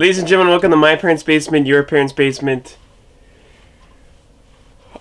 Ladies and gentlemen, welcome to my parents' basement, your parents' basement,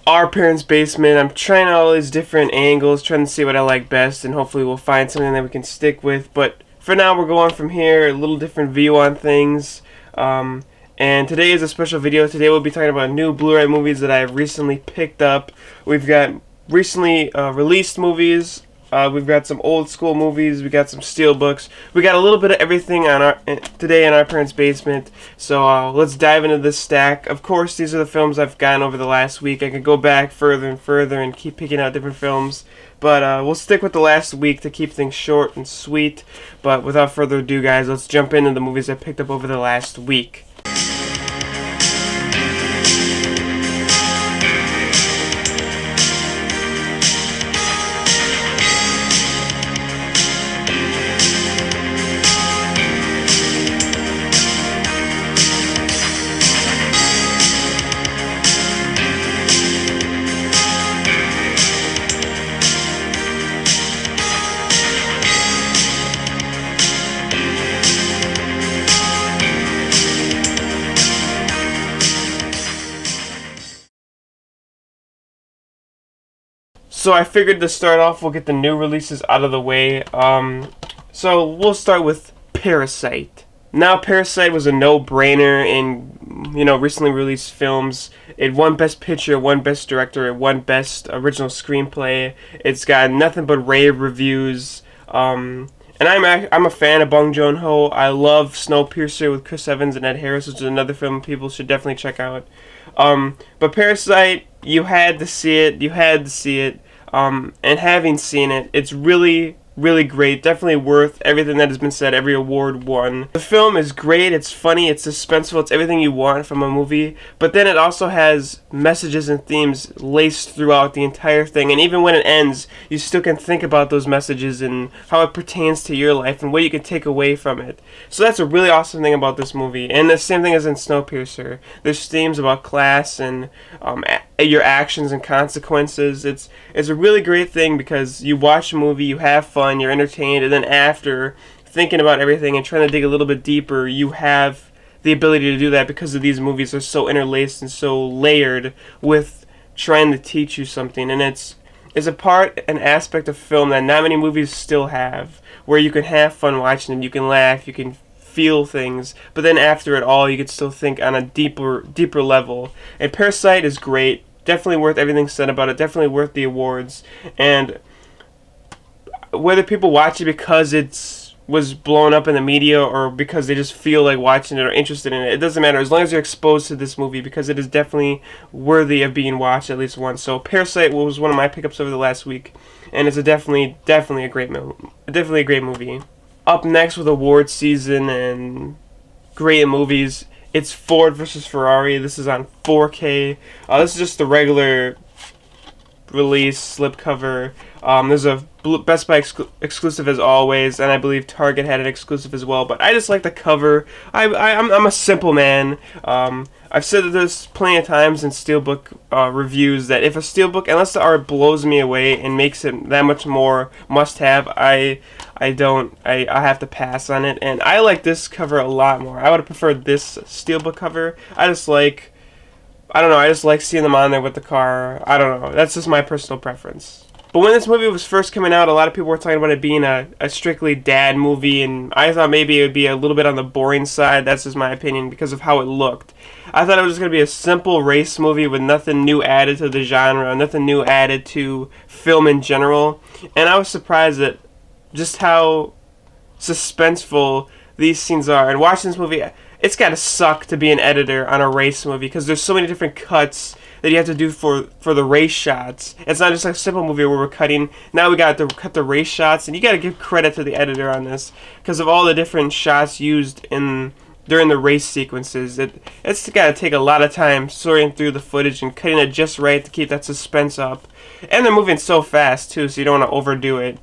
our parents' basement. I'm trying all these different angles, trying to see what I like best, and hopefully we'll find something that we can stick with. But for now, we're going from here, a little different view on things. And today is a special video. Today we'll be talking about new Blu Ray movies that I've recently picked up. We've got recently released movies. We've got some old school movies. We got some steelbooks. We got a little bit of everything on today in our parents' basement. So let's dive into this stack. Of course, these are the films I've gotten over the last week. I could go back further and further and keep picking out different films, but we'll stick with the last week to keep things short and sweet. But without further ado, guys, let's jump into the movies I picked up over the last week. So I figured to start off, we'll get the new releases out of the way. So we'll start with Parasite. Now, Parasite was a no-brainer in, recently released films. It won Best Picture, won Best Director, it won Best Original Screenplay. It's got nothing but rave reviews. And I'm a fan of Bong Joon-ho. I love Snowpiercer with Chris Evans and Ed Harris, which is another film people should definitely check out. But Parasite, you had to see it. And having seen it, it's really, really great. Definitely worth everything that has been said, every award won. The film is great, it's funny, it's suspenseful, it's everything you want from a movie, but then it also has messages and themes laced throughout the entire thing, and even when it ends, you still can think about those messages and how it pertains to your life and what you can take away from it. So that's a really awesome thing about this movie, and the same thing as in Snowpiercer. There's themes about class and your actions and consequences. It's a really great thing because you watch a movie, you have fun, you're entertained, and then after thinking about everything and trying to dig a little bit deeper, you have the ability to do that because of these movies are so interlaced and so layered with trying to teach you something. And it's an aspect of film that not many movies still have, where you can have fun watching them, you can laugh, you can feel things, but then after it all, you can still think on a deeper level. And Parasite is great. Definitely worth everything said about it. Definitely worth the awards. And whether people watch it because it was blown up in the media or because they just feel like watching it or interested in it, it doesn't matter as long as you're exposed to this movie, because it is definitely worthy of being watched at least once. So Parasite was one of my pickups over the last week, and it's definitely a great movie. Up next with award season and great movies, it's Ford versus Ferrari. This is on 4K. This is just the regular release slipcover. There's a Best Buy exclusive as always, and I believe Target had an exclusive as well. But I just like the cover. I'm a simple man. I've said this plenty of times in Steelbook reviews that if a Steelbook, unless the art blows me away and makes it that much more must-have, I have to pass on it. And I like this cover a lot more. I would have preferred this Steelbook cover. I just like seeing them on there with the car. I don't know. That's just my personal preference. But when this movie was first coming out, a lot of people were talking about it being a strictly dad movie, and I thought maybe it would be a little bit on the boring side. That's just my opinion because of how it looked. I thought it was going to be a simple race movie with nothing new added to the genre, nothing new added to film in general. And I was surprised at just how suspenseful these scenes are. And watching this movie, it's got to suck to be an editor on a race movie because there's so many different cuts that you have to do for the race shots. It's not just like a simple movie where we're cutting. Now we got to cut the race shots, and you got to give credit to the editor on this because of all the different shots used during the race sequences. It's got to take a lot of time sorting through the footage and cutting it just right to keep that suspense up. And they're moving so fast too, so you don't want to overdo it.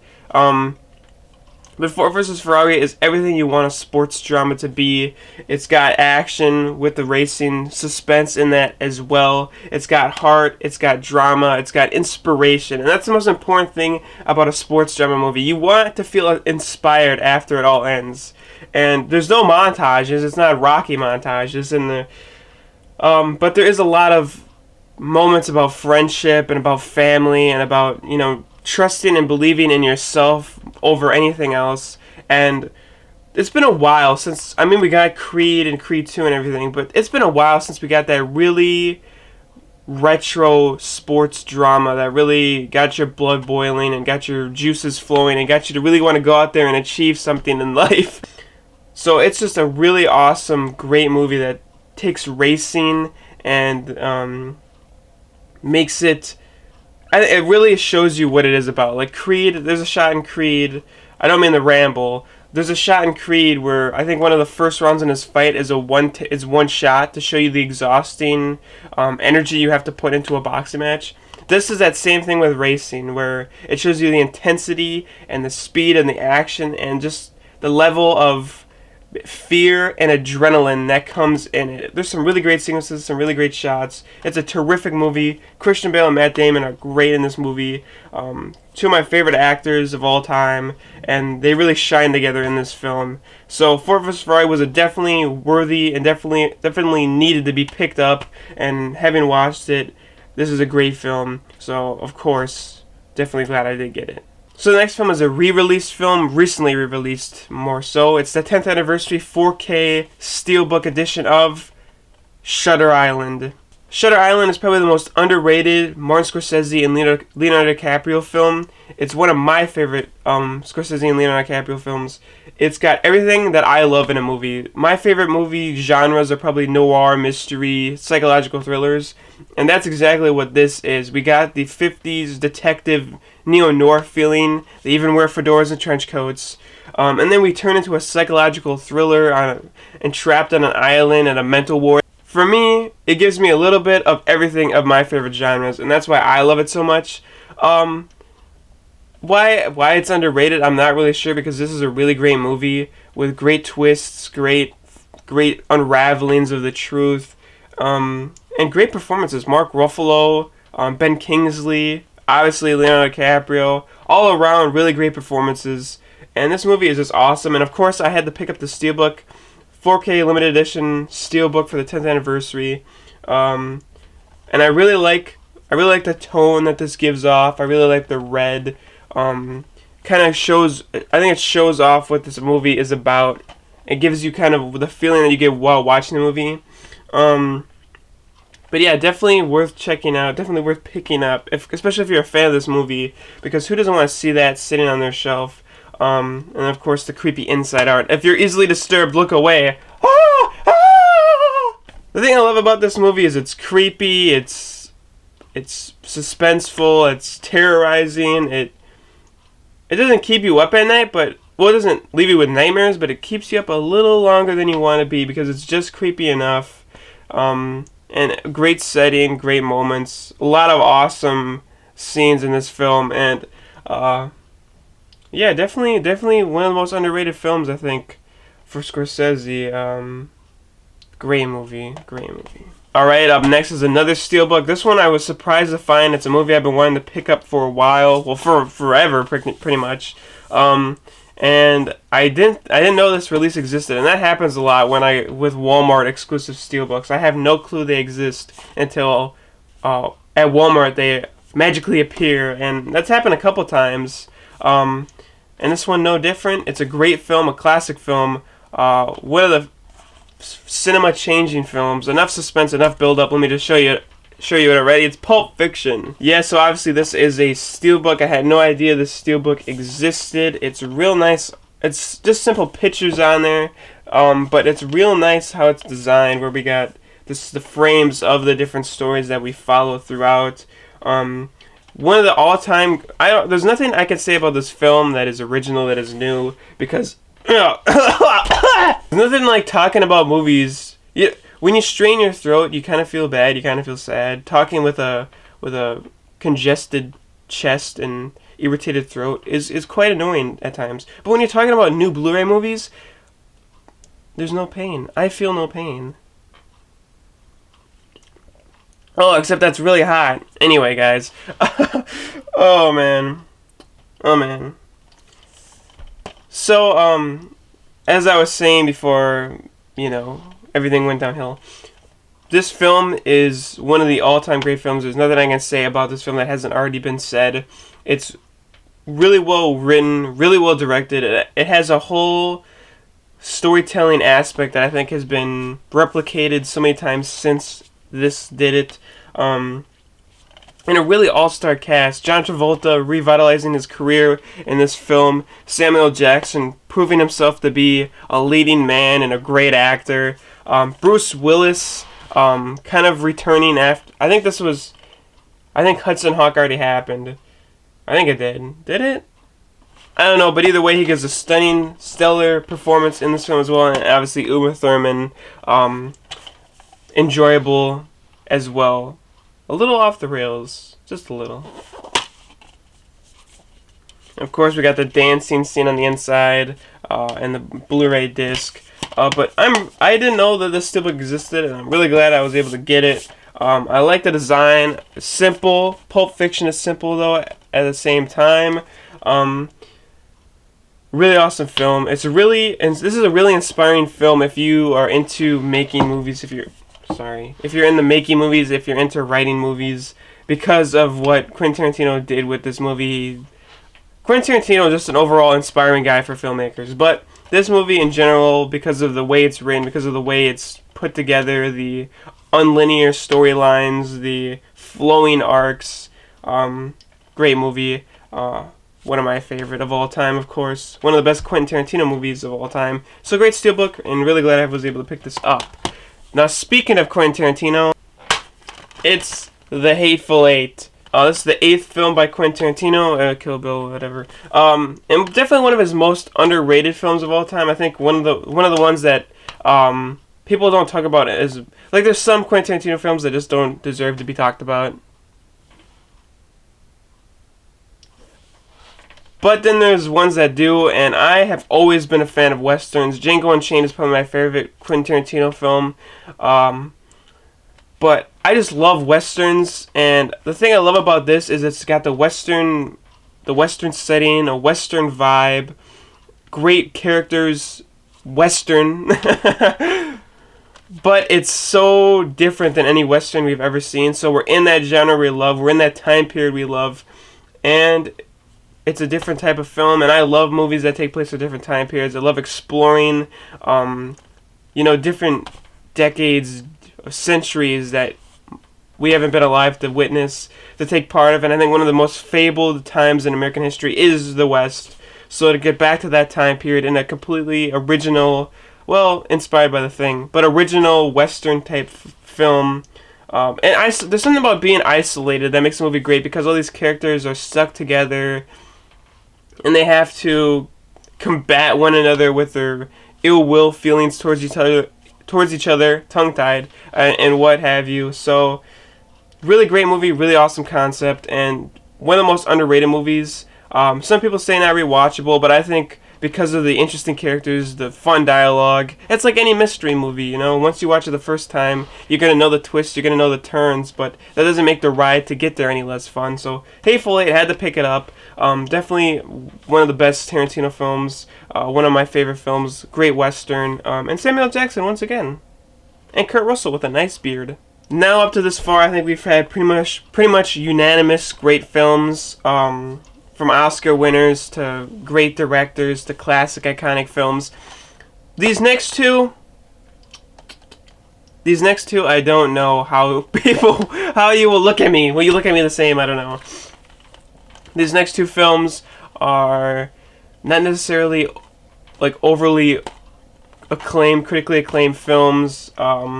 But Ford vs. Ferrari is everything you want a sports drama to be. It's got action with the racing, suspense in that as well. It's got heart, it's got drama, it's got inspiration. And that's the most important thing about a sports drama movie. You want to feel inspired after it all ends. And there's no montages. It's not Rocky montages in the but there is a lot of moments about friendship and about family and about, you know, trusting and believing in yourself over anything else. And it's been a while since, I mean, we got Creed and Creed 2 and everything, but it's been a while since we got that really retro sports drama that really got your blood boiling and got your juices flowing and got you to really want to go out there and achieve something in life. So it's just a really awesome, great movie that takes racing and makes it really shows you what it is about. Like Creed, there's a shot in Creed, I don't mean to ramble, there's a shot in Creed where I think one of the first rounds in his fight is one shot to show you the exhausting energy you have to put into a boxing match. This is that same thing with racing, where it shows you the intensity and the speed and the action and just the level of fear and adrenaline that comes in it. There's some really great sequences, some really great shots. It's a terrific movie. Christian Bale and Matt Damon are great in this movie. Two of my favorite actors of all time, and they really shine together in this film. So Ford vs. Ferrari was a definitely worthy and definitely needed to be picked up, and having watched it, this is a great film. So of course, definitely glad I did get it. So the next film is a re-released film, recently re-released more so. It's the 10th anniversary 4K Steelbook edition of Shutter Island. Shutter Island is probably the most underrated Martin Scorsese and Leonardo DiCaprio film. It's one of my favorite Scorsese and Leonardo DiCaprio films. It's got everything that I love in a movie. My favorite movie genres are probably noir, mystery, psychological thrillers, and that's exactly what this is. We got the 50s detective neo-noir feeling. They even wear fedoras and trench coats. And then we turn into a psychological thriller entrapped on an island at a mental ward. For me, it gives me a little bit of everything of my favorite genres, and that's why I love it so much. Why it's underrated, I'm not really sure, because this is a really great movie with great twists, great unravelings of the truth, and great performances. Mark Ruffalo, Ben Kingsley, obviously Leonardo DiCaprio, all around really great performances. And this movie is just awesome. And of course, I had to pick up the Steelbook 4K limited edition Steelbook for the 10th anniversary. And I really like the tone that this gives off. I really like the red. Kind of shows, I think it shows off what this movie is about. It gives you kind of the feeling that you get while watching the movie. But yeah, definitely worth checking out, definitely worth picking up, especially if you're a fan of this movie, because who doesn't want to see that sitting on their shelf? And of course the creepy inside art. If you're easily disturbed, look away. Ah! Ah! The thing I love about this movie is it's creepy, it's suspenseful, it's terrorizing, it doesn't keep you up at night, but, well, it doesn't leave you with nightmares, but it keeps you up a little longer than you want to be, because it's just creepy enough. And great setting, great moments, a lot of awesome scenes in this film, and yeah, definitely one of the most underrated films, I think, for Scorsese. Great movie. Alright, up next is another Steelbook. This one I was surprised to find. It's a movie I've been wanting to pick up for a while, well, for forever, pretty much. And I didn't know this release existed, and that happens a lot with Walmart exclusive Steelbooks. I have no clue they exist until at Walmart they magically appear, and that's happened a couple times. And this one no different. It's a great film, a classic film. One of the cinema-changing films. Enough suspense, enough build-up. Let me just show you it already. It's Pulp Fiction. Yeah, so obviously this is a Steelbook. I had no idea this Steelbook existed. It's real nice. It's just simple pictures on there, but it's real nice how it's designed, where we got the frames of the different stories that we follow throughout. One of the all-time... there's nothing I can say about this film that is original, that is new, because... there's nothing like talking about movies... When you strain your throat, you kind of feel bad, you kind of feel sad. Talking with a congested chest and irritated throat is quite annoying at times. But when you're talking about new Blu Ray movies, there's no pain. I feel no pain. Oh, except that's really hot. Anyway, guys. Oh, man. So, as I was saying before, everything went downhill. This film is one of the all-time great films. There's nothing I can say about this film that hasn't already been said. It's really well written, really well directed. It has a whole storytelling aspect that I think has been replicated so many times since this did it. And a really all-star cast. John Travolta revitalizing his career in this film. Samuel Jackson proving himself to be a leading man and a great actor. Bruce Willis kind of returning after... I think Hudson Hawk already happened. I think it did. Did it? I don't know, but either way, he gives a stunning, stellar performance in this film as well. And obviously, Uma Thurman, enjoyable as well. A little off the rails, just a little. Of course, we got the dancing scene on the inside and the Blu Ray disc. But I didn't know that this still existed, and I'm really glad I was able to get it. I like the design. It's simple. Pulp Fiction is simple, though, at the same time. Really awesome film. This is a really inspiring film if you are into making movies, if you're into making movies, if you're into writing movies, because of what Quentin Tarantino did with this movie. Quentin Tarantino is just an overall inspiring guy for filmmakers, but this movie in general, because of the way it's written, because of the way it's put together, the unlinear storylines, the flowing arcs, great movie. One of my favorite of all time, of course. One of the best Quentin Tarantino movies of all time. So great steelbook, and really glad I was able to pick this up. Now, speaking of Quentin Tarantino, it's The Hateful Eight. This is the 8th film by Quentin Tarantino, Kill Bill, whatever. And definitely one of his most underrated films of all time. I think one of the ones that people don't talk about is, like, there's some Quentin Tarantino films that just don't deserve to be talked about. But then there's ones that do, and I have always been a fan of westerns. Django Unchained is probably my favorite Quentin Tarantino film. But I just love westerns, and the thing I love about this is it's got the western setting, a western vibe, great characters, western. But it's so different than any western we've ever seen. So we're in that genre we love, we're in that time period we love, and it's a different type of film, and I love movies that take place at different time periods. I love exploring, different decades, centuries that we haven't been alive to witness, to take part of. And I think one of the most fabled times in American history is the West. So to get back to that time period in a completely original, well, inspired by The Thing, but original Western type film. There's something about being isolated that makes the movie great, because all these characters are stuck together, and they have to combat one another with their ill will feelings towards each other, tongue-tied, and what have you. So, really great movie, really awesome concept, and one of the most underrated movies. Some people say not rewatchable, but I think because of the interesting characters, the fun dialogue, it's like any mystery movie, Once you watch it the first time, you're going to know the twists, you're going to know the turns, but that doesn't make the ride to get there any less fun. So, Hateful Eight, had to pick it up. Definitely one of the best Tarantino films, one of my favorite films, great western, and Samuel Jackson once again. And Kurt Russell with a nice beard. Now up to this far, I think we've had pretty much unanimous great films, from Oscar winners to great directors to classic iconic films. These next two, I don't know how you will look at me. Will you look at me the same? I don't know. These next two films are not necessarily like overly critically acclaimed films. But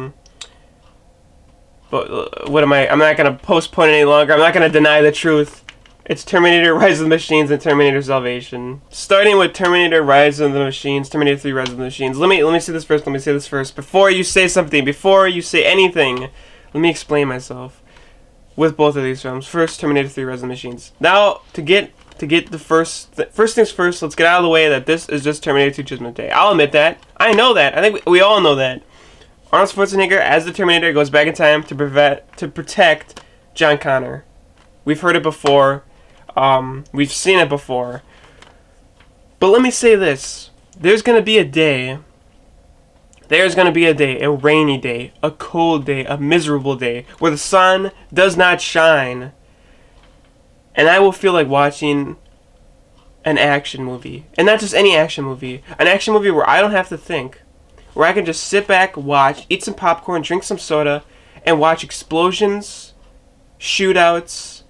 what am I? I'm not gonna postpone it any longer. I'm not gonna deny the truth. It's Terminator Rise of the Machines and Terminator Salvation. Starting with Terminator Rise of the Machines, Terminator 3 Rise of the Machines. Let me say this first. Before you say something, before you say anything, let me explain myself with both of these films. First, Terminator 3 Rise of the Machines. Now, to get the first things first, let's get out of the way that this is just Terminator 2 Judgment Day. I'll admit that. I know that. I think we all know that. Arnold Schwarzenegger, as the Terminator, goes back in time to protect John Connor. We've heard it before. We've seen it before. But let me say this. there's gonna be a day. There's going to be a day, a rainy day, a cold day, a miserable day, where the sun does not shine. And I will feel like watching an action movie. And not just any action movie. An action movie where I don't have to think. Where I can just sit back, watch, eat some popcorn, drink some soda, and watch explosions, shootouts,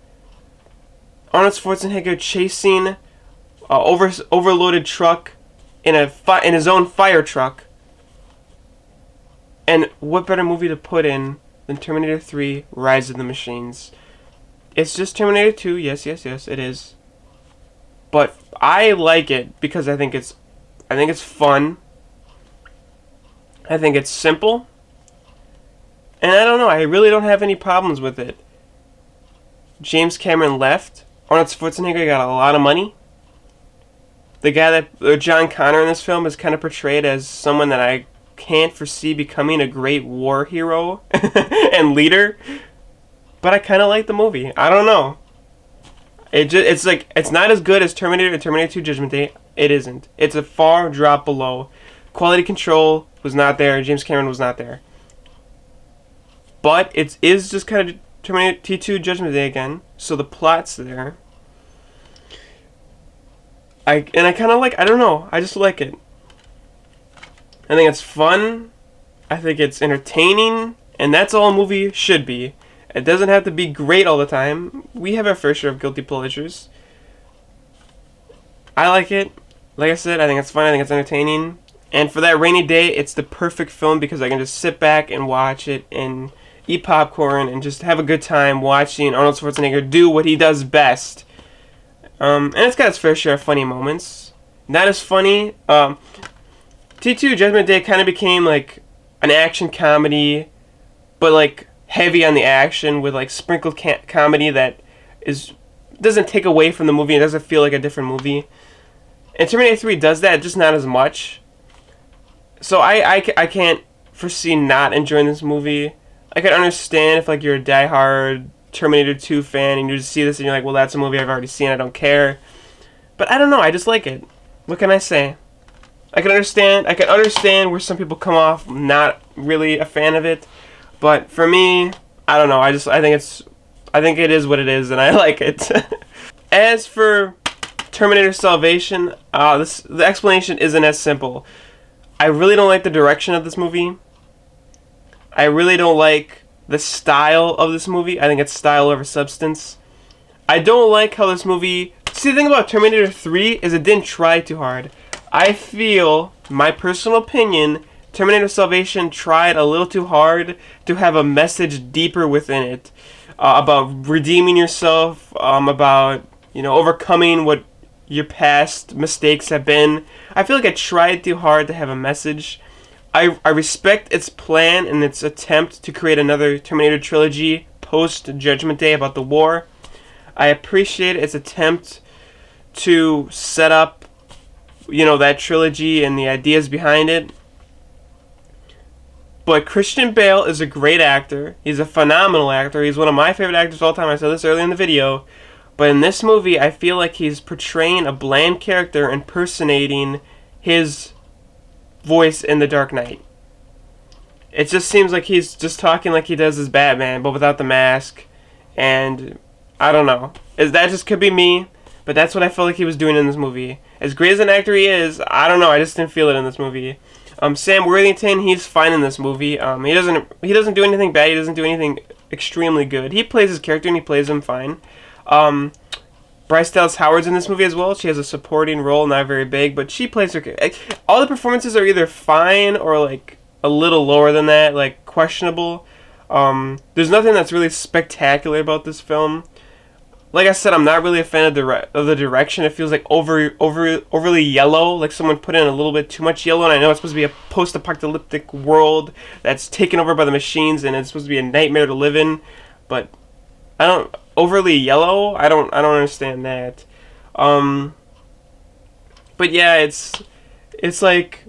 Arnold Schwarzenegger chasing an overloaded truck in his own fire truck. And what better movie to put in than Terminator 3, Rise of the Machines? It's just Terminator 2, yes, it is. But I like it because I think it's fun. I think it's simple. And I don't know, I really don't have any problems with it. James Cameron left. Arnold Schwarzenegger got a lot of money. The guy that John Connor in this film is kind of portrayed as someone that I can't foresee becoming a great war hero and leader, but I kind of like the movie. I don't know. It's not as good as Terminator and Terminator 2 Judgment Day. It isn't. It's a far drop below. Quality control was not there. James Cameron was not there. But it is just kind of Terminator T2 Judgment Day again. So the plot's there. I kind of like. I don't know. I just like it. I think it's fun. I think it's entertaining. And that's all a movie should be. It doesn't have to be great all the time. We have our fair share of guilty pleasures. I like it. Like I said, I think it's fun. I think it's entertaining. And for that rainy day, it's the perfect film because I can just sit back and watch it and eat popcorn and just have a good time watching Arnold Schwarzenegger do what he does best. And it's got its fair share of funny moments. Not as funny. T2 Judgment Day kind of became like an action comedy, but like heavy on the action with like sprinkled comedy that doesn't take away from the movie and doesn't feel like a different movie. And Terminator 3 does that, just not as much. So I can't foresee not enjoying this movie. I can understand if like you're a diehard Terminator 2 fan and you just see this and you're like, well, that's a movie I've already seen, I don't care. But I don't know, I just like it. What can I say? I can understand where some people come off not really a fan of it, but for me, I don't know. I think it is what it is, and I like it. As for Terminator Salvation, the explanation isn't as simple. I really don't like the direction of this movie. I really don't like the style of this movie. I think it's style over substance. I don't like how this movie. See, the thing about Terminator 3 is it didn't try too hard. I feel, my personal opinion, Terminator Salvation tried a little too hard to have a message deeper within it about redeeming yourself, about overcoming what your past mistakes have been. I feel like it tried too hard to have a message. I respect its plan and its attempt to create another Terminator trilogy post Judgment Day about the war. I appreciate its attempt to set up that trilogy and the ideas behind it. But Christian Bale is a great actor. He's a phenomenal actor. He's one of my favorite actors of all time. I said this earlier in the video. But in this movie, I feel like he's portraying a bland character impersonating his voice in The Dark Knight. It just seems like he's just talking like he does as Batman, but without the mask. And I don't know. That just could be me, but that's what I felt like he was doing in this movie. As great as an actor he is, I don't know. I just didn't feel it in this movie. Sam Worthington, he's fine in this movie. He doesn't do anything bad. He doesn't do anything extremely good. He plays his character and he plays him fine. Bryce Dallas Howard's in this movie as well. She has a supporting role, not very big, but she plays her. All the performances are either fine or like a little lower than that, like questionable. There's nothing that's really spectacular about this film. Like I said, I'm not really a fan of the direction. It feels like overly yellow, like someone put in a little bit too much yellow. And I know it's supposed to be a post-apocalyptic world that's taken over by the machines, and it's supposed to be a nightmare to live in. But overly yellow. I don't understand that. But yeah, it's like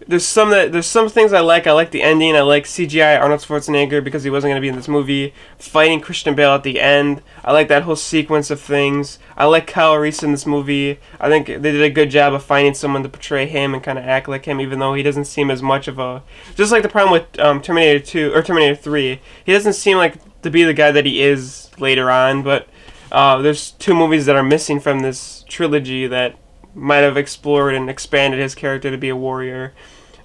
there's some things I like. I like the ending. I like CGI Arnold Schwarzenegger because he wasn't going to be in this movie. Fighting Christian Bale at the end. I like that whole sequence of things. I like Kyle Reese in this movie. I think they did a good job of finding someone to portray him and kind of act like him, even though he doesn't seem as much of a... Just like the problem with Terminator 2 or Terminator 3. He doesn't seem like to be the guy that he is later on, but there's 2 movies that are missing from this trilogy that might have explored and expanded his character to be a warrior.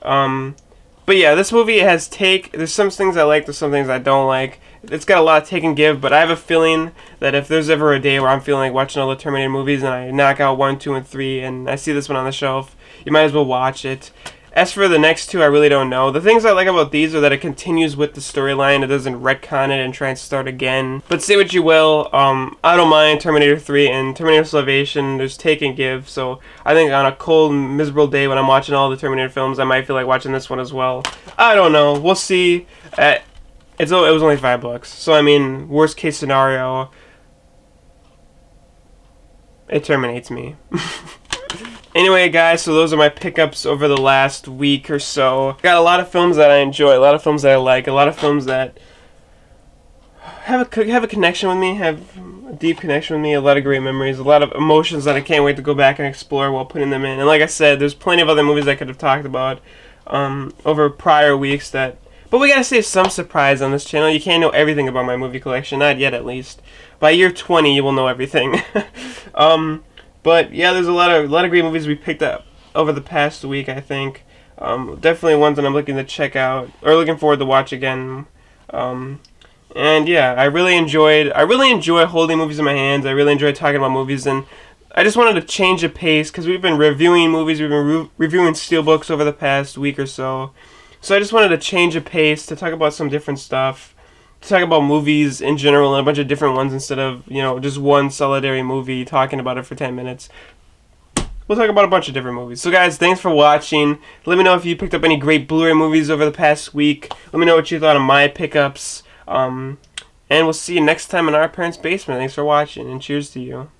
But yeah, this movie has there's some things I like, there's some things I don't like. It's got a lot of take and give, but I have a feeling that if there's ever a day where I'm feeling like watching all the Terminator movies and I knock out 1, 2, and 3, and I see this one on the shelf, you might as well watch it. As for the next 2, I really don't know. The things I like about these are that it continues with the storyline. It doesn't retcon it and try and start again. But say what you will, I don't mind Terminator 3 and Terminator Salvation. There's take and give. So I think on a cold, miserable day when I'm watching all the Terminator films, I might feel like watching this one as well. I don't know. We'll see. It was only $5. So I mean, worst case scenario, it terminates me. Anyway, guys, so those are my pickups over the last week or so. Got a lot of films that I enjoy, a lot of films that I like, a lot of films that have a connection with me, have a deep connection with me, a lot of great memories, a lot of emotions that I can't wait to go back and explore while putting them in. And like I said, there's plenty of other movies I could have talked about over prior weeks that... But we gotta save some surprise on this channel. You can't know everything about my movie collection, not yet at least. By year 20, you will know everything. But yeah, there's a lot of great movies we picked up over the past week, I think. Definitely ones that I'm looking to check out or looking forward to watch again. And yeah, I really enjoy holding movies in my hands. I really enjoy talking about movies, and I just wanted to change the pace because we've been reviewing movies, we've been reviewing steelbooks over the past week or so. So I just wanted to change the pace to talk about some different stuff. To talk about movies in general and a bunch of different ones instead of, just one solitary movie talking about it for 10 minutes. We'll talk about a bunch of different movies. So guys, thanks for watching. Let me know if you picked up any great Blu Ray movies over the past week. Let me know what you thought of my pickups. And we'll see you next time in Our Parents' Basement. Thanks for watching, and cheers to you.